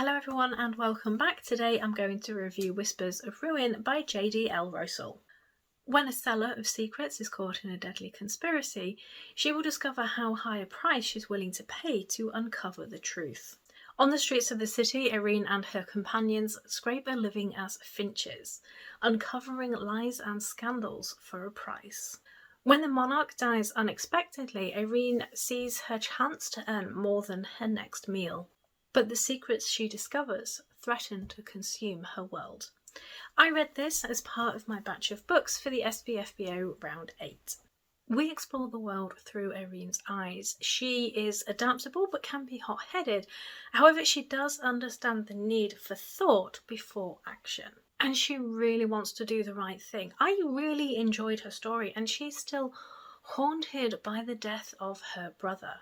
Hello everyone and welcome back. Today I'm going to review Whispers of Ruin by JDL Rosell. When a seller of secrets is caught in a deadly conspiracy, she will discover how high a price she's willing to pay to uncover the truth. On the streets of the city, Irene and her companions scrape a living as finches, uncovering lies and scandals for a price. When the monarch dies unexpectedly, Irene sees her chance to earn more than her next meal. But the secrets she discovers threaten to consume her world. I read this as part of my batch of books for the SPFBO Round 8. We explore the world through Irene's eyes. She is adaptable but can be hot-headed. However, she does understand the need for thought before action. And she really wants to do the right thing. I really enjoyed her story, and she's still haunted by the death of her brother.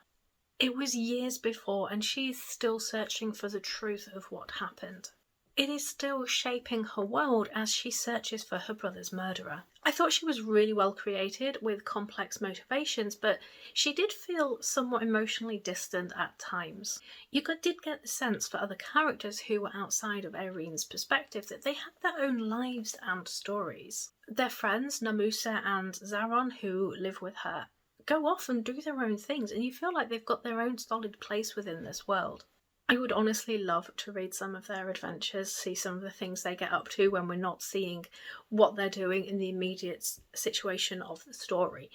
It was years before, and she's still searching for the truth of what happened. It is still shaping her world as she searches for her brother's murderer. I thought she was really well created with complex motivations, but she did feel somewhat emotionally distant at times. You did get the sense for other characters who were outside of Irene's perspective that they had their own lives and stories. Their friends, Namusa and Zaron, who live with her, go off and do their own things, and you feel like they've got their own solid place within this world. I would honestly love to read some of their adventures, see some of the things they get up to when we're not seeing what they're doing in the immediate situation of the story.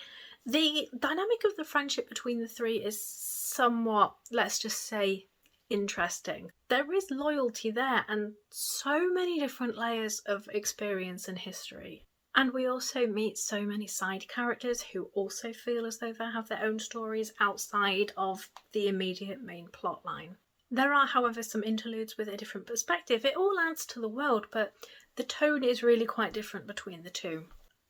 The dynamic of the friendship between the three is somewhat, let's just say, interesting. There is loyalty there and so many different layers of experience and history. And we also meet so many side characters who also feel as though they have their own stories outside of the immediate main plotline. There are, however, some interludes with a different perspective. It all adds to the world, but the tone is really quite different between the two.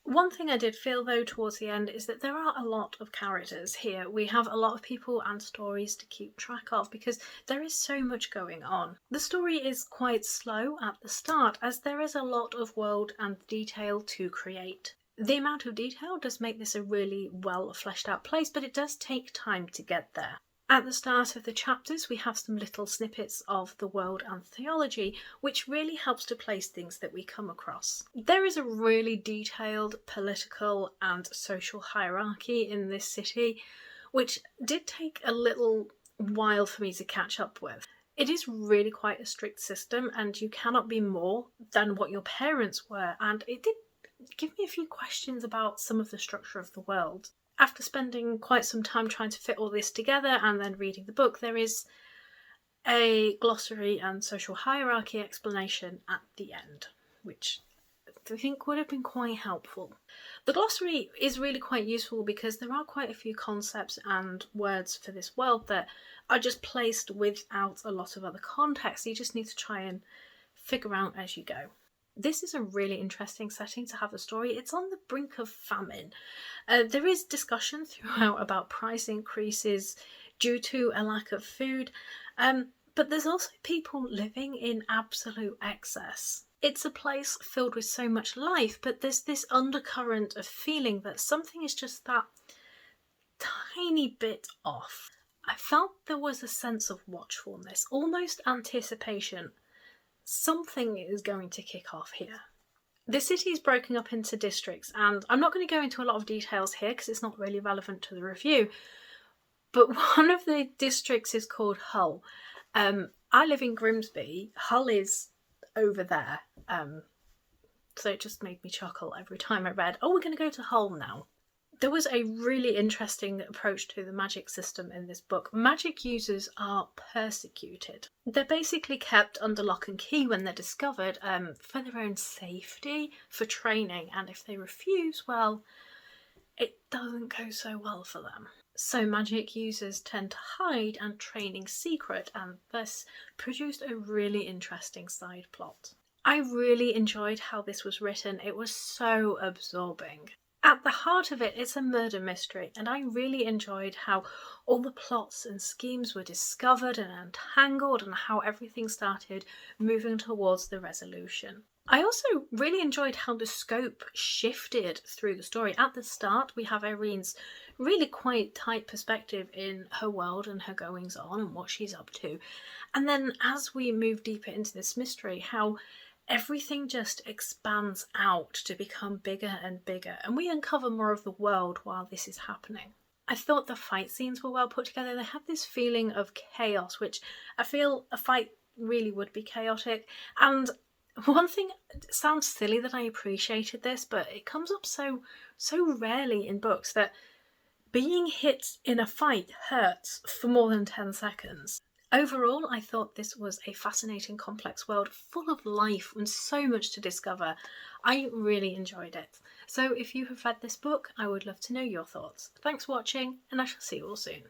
One thing I did feel, though, towards the end is that there are a lot of characters here. We have a lot of people and stories to keep track of because there is so much going on. The story is quite slow at the start as there is a lot of world and detail to create. The amount of detail does make this a really well fleshed out place, but it does take time to get there. At the start of the chapters, we have some little snippets of the world and theology, which really helps to place things that we come across. There is a really detailed political and social hierarchy in this city, which did take a little while for me to catch up with. It is really quite a strict system, and you cannot be more than what your parents were, and it did give me a few questions about some of the structure of the world. After spending quite some time trying to fit all this together and then reading the book, there is a glossary and social hierarchy explanation at the end, which I think would have been quite helpful. The glossary is really quite useful because there are quite a few concepts and words for this world that are just placed without a lot of other context. You just need to try and figure out as you go. This is a really interesting setting to have a story. It's on the brink of famine. There is discussion throughout about price increases due to a lack of food, but there's also people living in absolute excess. It's a place filled with so much life, but there's this undercurrent of feeling that something is just that tiny bit off. I felt there was a sense of watchfulness, almost anticipation. Something is going to kick off here. The city is broken up into districts, and I'm not going to go into a lot of details here because it's not really relevant to the review, but one of the districts is called Hull. I live in Grimsby. Hull is over there, so it just made me chuckle every time I read, oh, we're going to go to Hull now. There was a really interesting approach to the magic system in this book. Magic users are persecuted. They're basically kept under lock and key when they're discovered for their own safety, for training, and if they refuse, well, it doesn't go so well for them. So magic users tend to hide and train in secret, and thus produced a really interesting side plot. I really enjoyed how this was written. It was so absorbing. At the heart of it, it's a murder mystery, and I really enjoyed how all the plots and schemes were discovered and untangled and how everything started moving towards the resolution. I also really enjoyed how the scope shifted through the story. At the start, we have Irene's really quite tight perspective in her world and her goings on and what she's up to. And then as we move deeper into this mystery, how everything just expands out to become bigger and bigger, and we uncover more of the world while this is happening. I thought the fight scenes were well put together. They had this feeling of chaos, which I feel a fight really would be chaotic. And one thing, it sounds silly that I appreciated this, but it comes up so rarely in books, that being hit in a fight hurts for more than 10 seconds. Overall, I thought this was a fascinating, complex world full of life and so much to discover. I really enjoyed it. So if you have read this book, I would love to know your thoughts. Thanks for watching, and I shall see you all soon.